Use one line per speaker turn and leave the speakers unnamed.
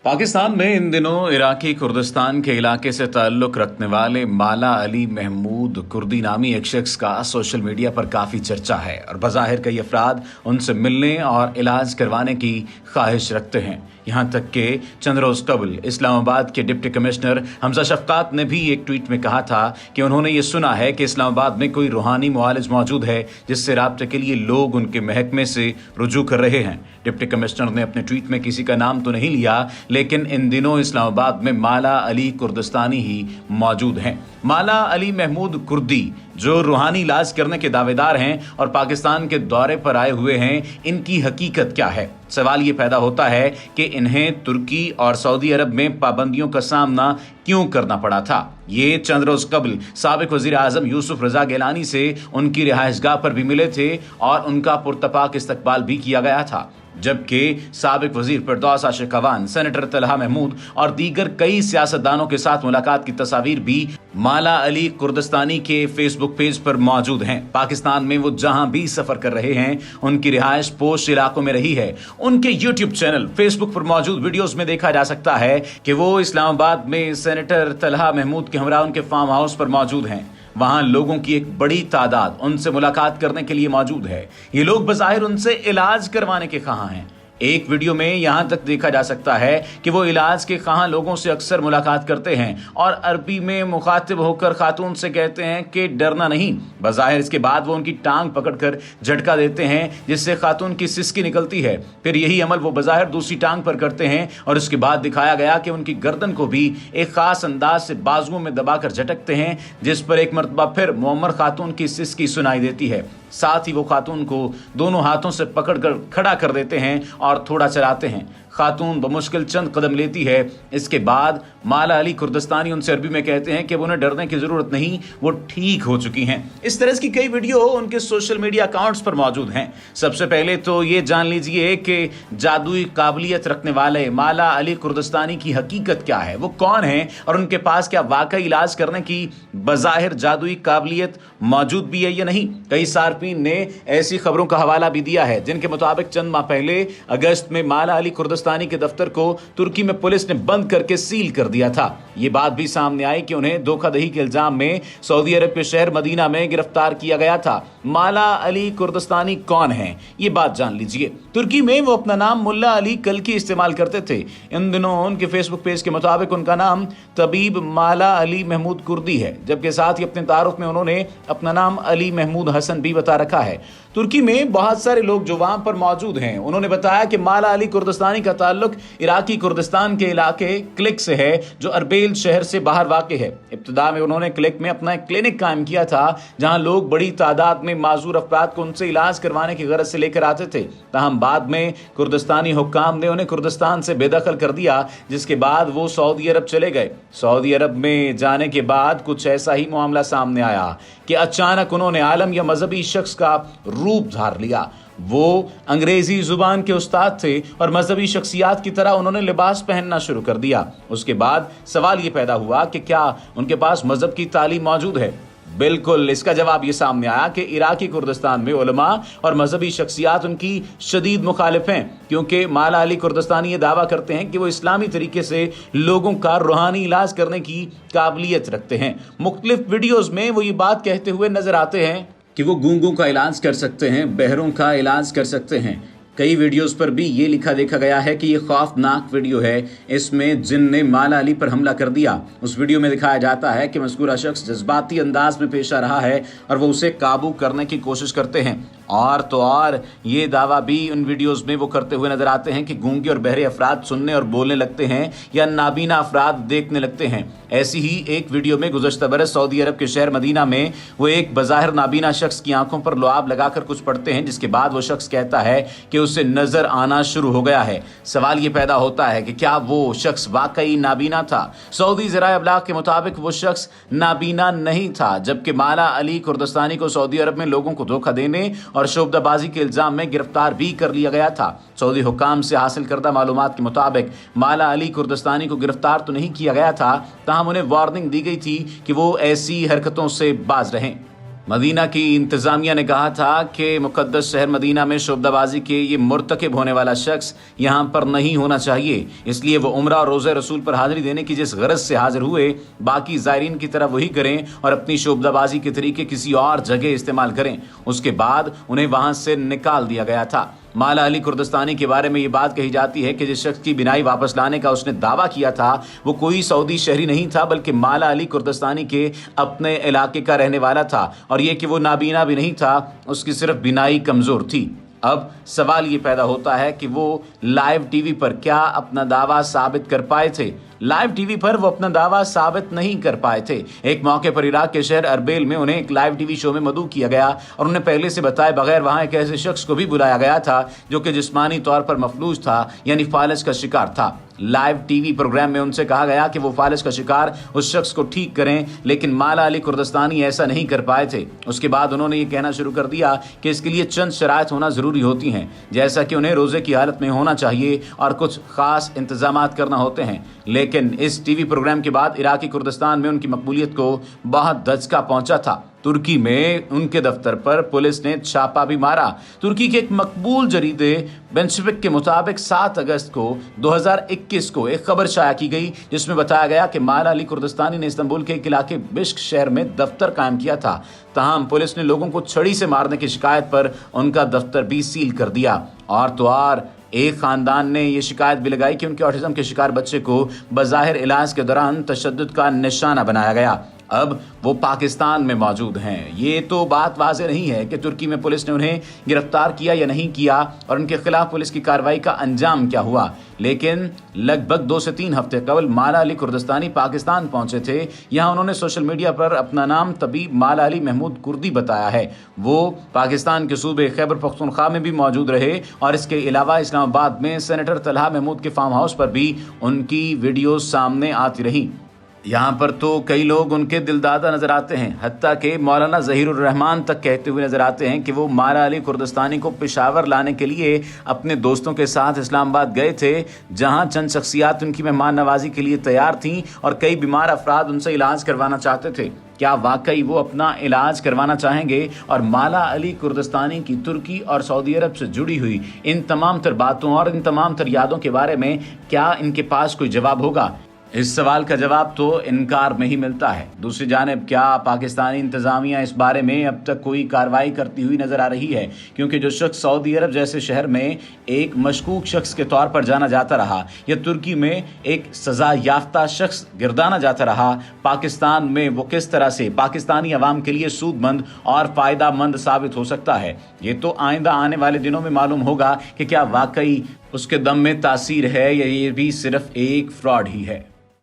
पाकिस्तान में इन दिनों Iraqi Kurdistan के इलाके से ताल्लुक रखने वाले माला अली महमूद कुर्दी नामी एक शख्स का सोशल मीडिया पर काफ़ी चर्चा है और बज़ाहिर कई अफराद उनसे मिलने और इलाज करवाने की ख्वाहिश रखते हैं। यहाँ तक कि चंद रोज़ कबल इस्लामाबाद के डिप्टी कमिश्नर हमजा शफकात ने भी एक ट्वीट में कहा था कि उन्होंने ये सुना है कि इस्लामाबाद में कोई रूहानी मुआलिज मौजूद है जिससे राब्ते के लिए लोग उनके महकमे से रुजू कर रहे हैं। डिप्टी कमिश्नर ने अपने ट्वीट में किसी का नाम तो नहीं लिया, लेकिन इन दिनों इस्लामाबाद में माला अली कुर्दिस्तानी ही मौजूद हैं। माला अली महमूद कुर्दी जो रूहानी इलाज करने के दावेदार हैं और पाकिस्तान के दौरे पर आए हुए हैं, इनकी हकीकत क्या है? सवाल ये पैदा होता है कि इन्हें तुर्की और सऊदी अरब में पाबंदियों का सामना क्यों करना पड़ा था। ये चंद रोज कबल साबिक वजीर आजम यूसुफ रजा गिलानी से उनकी रिहाइशगाह पर भी मिले थे और उनका पुरतपाक इस्तकबाल भी किया गया था, जबकि साबिक वजीर फिरदौस आशिक अवान, सेनेटर तलहा महमूद और दीगर कई सियासतदानों के साथ मुलाकात की तस्वीर भी माला अली कुर्दिस्तानी के फेसबुक पेज पर मौजूद हैं। पाकिस्तान में वो जहां भी सफर कर रहे हैं, उनकी रिहाइश पोश इलाकों में रही है। उनके यूट्यूब चैनल, फेसबुक पर मौजूद वीडियोस में देखा जा सकता है कि वो इस्लामाबाद में सेनेटर तलहा महमूद के हमरा उनके फार्म हाउस पर मौजूद हैं। वहां लोगों की एक बड़ी तादाद उनसे मुलाकात करने के लिए मौजूद है। ये लोग बज़ाहिर उनसे इलाज करवाने के ख्वाह हैं। एक वीडियो में यहां तक देखा जा सकता है कि वो इलाज के ख्वाह लोगों से अक्सर मुलाकात करते हैं और अरबी में मुखातिब होकर खातून से कहते हैं कि डरना नहीं। बज़ाहिर इसके बाद वो उनकी टांग पकड़कर झटका देते हैं जिससे खातून की सिसकी निकलती है। फिर यही अमल वो बज़ाहिर दूसरी टांग पर करते हैं और उसके बाद दिखाया गया कि उनकी गर्दन को भी एक खास अंदाज से बाजुओं में दबाकर झटकते हैं, जिस पर एक मरतबा फिर मुअम्मर खातून की सिसकी सुनाई देती है। साथ ही वो खातून को दोनों हाथों से पकड़कर खड़ा कर देते हैं और थोड़ा चलाते हैं। खातून बमुश्किल चंद कदम लेती है। इसके बाद माला अली कुर्दिस्तानी उनसे अरबी में कहते हैं कि उन्हें डरने की जरूरत नहीं, वो ठीक हो चुकी हैं। इस तरह की कई वीडियो उनके सोशल मीडिया अकाउंट्स पर मौजूद हैं। सबसे पहले तो ये जान लीजिए कि जादुई काबिलियत रखने वाले माला अली कुर्दिस्तानी की हकीकत क्या है, वो कौन है और उनके पास क्या वाकई इलाज करने की बज़ाहिर जादुई काबिलियत मौजूद भी है या नहीं। कई सार्फिन ने ऐसी खबरों का हवाला भी दिया है जिनके मुताबिक चंद माह पहले अगस्त में माला अली कुर्दिस्तानी के दफ्तर को तुर्की में पुलिस ने बंद करके सील कर दिया था। ये बात भी सामने आई कि उन्हें धोखाधड़ी के इल्जाम में सऊदी अरब के शहर मदीना में गिरफ्तार किया गया था। माला अली कुर्दिस्तानी कौन है, ये बात जान लीजिए। तुर्की में वो अपना नाम मुल्ला अली कल्की इस्तेमाल करते थे। इन दिनों उनके फेसबुक पेज के मुताबिक उनका नाम तबीब माला अली महमूद कुर्दी है, जबकि साथ ही अपने तारुफ में उन्होंने अपना नाम अली महमूद हसन भी बता रखा है। तुर्की में बहुत सारे लोग जो वहां पर मौजूद हैं, उन्होंने बताया कि माला अली कुर्दिस्तानी का ताल्लुक इराकी कुर्दिस्तान के इलाके क्लिक से है, जो अरबेल शहर से बाहर वाक़ है। इब्तिदा में उन्होंने क्लिक में अपना एक क्लिनिक कायम किया था जहां लोग बड़ी तादाद में माजूर अफराद को उनसे इलाज करवाने की गरज से लेकर आते थे। ताहम बाद में कुर्दिस्तानी हुक्काम ने उन्हें कुर्दिस्तान से बेदखल कर दिया, जिसके बाद वो सऊदी अरब चले गए। सऊदी अरब में जाने के बाद कुछ ऐसा ही मामला सामने आया कि अचानक उन्होंने आलम या मजहबी शख्स का रूप धार लिया। वो अंग्रेजी जुबान के उस्ताद थे और मजहबी शख्सियात की तरह उन्होंने लिबास पहनना शुरू कर दिया। उसके बाद सवाल ये पैदा हुआ कि क्या उनके पास मजहब की तालीम मौजूद है। बिल्कुल, इसका जवाब ये सामने आया कि इराकी कुर्दिस्तान में उलमा और मजहबी शख्सियात उनकी शदीद मुखालिफ हैं, क्योंकि माला अली कुर्दिस्तानी ये दावा करते हैं कि वो इस्लामी तरीके से लोगों का रूहानी इलाज करने की काबिलियत रखते हैं। मुख्तलिफ वीडियोज़ में वो ये बात कहते हुए नजर आते हैं कि वो गूंगों का इलाज कर सकते हैं, बहरों का इलाज कर सकते हैं। कई वीडियोस पर भी ये लिखा देखा गया है कि ये खौफनाक वीडियो है, इसमें जिन ने माला अली पर हमला कर दिया। उस वीडियो में दिखाया जाता है कि मज़कूरा शख्स जज्बाती अंदाज में पेश आ रहा है और वो उसे काबू करने की कोशिश करते हैं। और तो और ये दावा भी उन वीडियोस में वो करते हुए नजर आते हैं कि गूंगे और बहरे अफराद सुनने और बोलने लगते हैं या नाबीना अफराद देखने लगते हैं। ऐसी ही एक वीडियो में गुज़श्ता बरस सऊदी अरब के शहर मदीना में वो एक बज़ाहिर नाबीना शख्स की आंखों पर लुआब लगाकर कुछ पढ़ते हैं, जिसके बाद वो शख्स कहता है कि उसे नजर आना शुरू हो गया है। सवाल ये पैदा होता है कि क्या वो शख्स वाकई नाबीना था। सऊदी ज़राए अबलाग के मुताबिक वो शख्स नाबीना नहीं था, जबकि माला अली कुर्दिस्तानी को सऊदी अरब में लोगों को धोखा देने और शोबदाबाजी के इल्जाम में गिरफ्तार भी कर लिया गया था। सऊदी हुक्काम से हासिल करदा मालूमात के मुताबिक माला अली कुर्दिस्तानी को गिरफ्तार तो नहीं किया गया था, ताहम उन्हें वार्निंग दी गई थी कि वो ऐसी हरकतों से बाज रहें। मदीना की इंतजामिया ने कहा था कि मुकद्दस शहर मदीना में शोबदाबाजी के ये मुर्तकिब होने वाला शख्स यहाँ पर नहीं होना चाहिए, इसलिए वो उम्रा और रोज़े रसूल पर हाजिरी देने की जिस गरज से हाजिर हुए बाकी ज़ायरीन की तरह वही करें और अपनी शोबदाबाजी के तरीके किसी और जगह इस्तेमाल करें। उसके बाद उन्हें वहाँ से निकाल दिया गया था। माला अली कुर्दिस्तानी के बारे में ये बात कही जाती है कि जिस शख्स की बिनाई वापस लाने का उसने दावा किया था वो कोई सऊदी शहरी नहीं था, बल्कि माला अली कुर्दिस्तानी के अपने इलाके का रहने वाला था, और ये कि वो नाबीना भी नहीं था, उसकी सिर्फ बिनाई कमज़ोर थी। अब सवाल ये पैदा होता है कि वो लाइव टीवी पर क्या अपना दावा साबित कर पाए थे। लाइव टीवी पर वो अपना दावा साबित नहीं कर पाए थे। एक मौके पर इराक के शहर अरबेल में उन्हें एक लाइव टीवी शो में मदऊ किया गया और उन्हें पहले से बताए बगैर वहां एक ऐसे शख्स को भी बुलाया गया था जो कि जिस्मानी तौर पर मफलूज था, यानी फालिज का शिकार था। लाइव टीवी प्रोग्राम में उनसे कहा गया कि वो फालिज का शिकार उस शख्स को ठीक करें, लेकिन माला अली कुर्दिस्तानी ऐसा नहीं कर पाए थे। उसके बाद उन्होंने ये कहना शुरू कर दिया कि इसके लिए चंद शराइत होना ज़रूरी होती हैं, जैसा कि उन्हें रोज़े की हालत में होना चाहिए और कुछ ख़ास इंतजामात करना होते हैं। लेकिन इस टीवी प्रोग्राम के बाद इराकी कुर्दिस्तान में उनकी मकबूलियत को बहुत धचका पहुंचा था। तुर्की में उनके दफ्तर पर पुलिस ने छापा भी मारा। तुर्की के एक मकबूल जरीदे बेंशविक के मुताबिक 7 अगस्त को 2021 को एक खबर शाया की गई जिसमें बताया गया कि माला अली कुर्दिस्तानी ने इस्तांबुल के एक इलाके बिश्क शहर में दफ्तर कायम किया था। तमाम पुलिस ने लोगों को छड़ी से मारने की शिकायत पर उनका दफ्तर भी सील कर दिया। और तो और एक खानदान ने यह शिकायत भी लगाई कि उनके ऑटिज्म के शिकार बच्चे को बज़ाहिर इलाज के दौरान तशद्दुद का निशाना बनाया गया। अब वो पाकिस्तान में मौजूद हैं। ये तो बात वाज़ेह नहीं है कि तुर्की में पुलिस ने उन्हें गिरफ्तार किया या नहीं किया और उनके खिलाफ पुलिस की कार्रवाई का अंजाम क्या हुआ, लेकिन लगभग 2 से 3 हफ्ते कबल माला अली कुर्दिस्तानी पाकिस्तान पहुंचे थे। यहाँ उन्होंने सोशल मीडिया पर अपना नाम तबीब माला अली महमूद कुर्दी बताया है। वो पाकिस्तान के सूबे खैबर पख्तूनख्वा में भी मौजूद रहे और इसके अलावा इस्लामाबाद में सेनेटर तलहा महमूद के फार्म हाउस पर भी उनकी वीडियो सामने आती रही। यहाँ पर तो कई लोग उनके दिलदादा नजर आते हैं, हत्ता के मौलाना ज़हीरुर रहमान तक कहते हुए नजर आते हैं कि वो माला अली कुर्दिस्तानी को पेशावर लाने के लिए अपने दोस्तों के साथ इस्लामाबाद गए थे, जहाँ चंद शख्सियात उनकी मेहमान नवाजी के लिए तैयार थीं और कई बीमार अफराद उनसे इलाज करवाना चाहते थे। क्या वाकई वो अपना इलाज करवाना चाहेंगे? और माला अली कुर्दिस्तानी की तुर्की और सऊदी अरब से जुड़ी हुई इन तमाम तर बातों और इन तमाम तर यादों के बारे में क्या इनके पास कोई जवाब होगा? इस सवाल का जवाब तो इनकार में ही मिलता है। दूसरी जानिब क्या पाकिस्तानी इंतज़ामिया इस बारे में अब तक कोई कार्रवाई करती हुई नज़र आ रही है? क्योंकि जो शख्स सऊदी अरब जैसे शहर में एक मशकूक शख्स के तौर पर जाना जाता रहा या तुर्की में एक सज़ा याफ्ता शख्स गिरदाना जाता रहा, पाकिस्तान में वो किस तरह से पाकिस्तानी अवाम के लिए सूदमंद और फ़ायदा मंद साबित हो सकता है, ये तो आइंदा आने वाले दिनों में मालूम होगा कि क्या वाकई उसके दम में तासीर है या ये भी सिर्फ एक फ्रॉड ही है।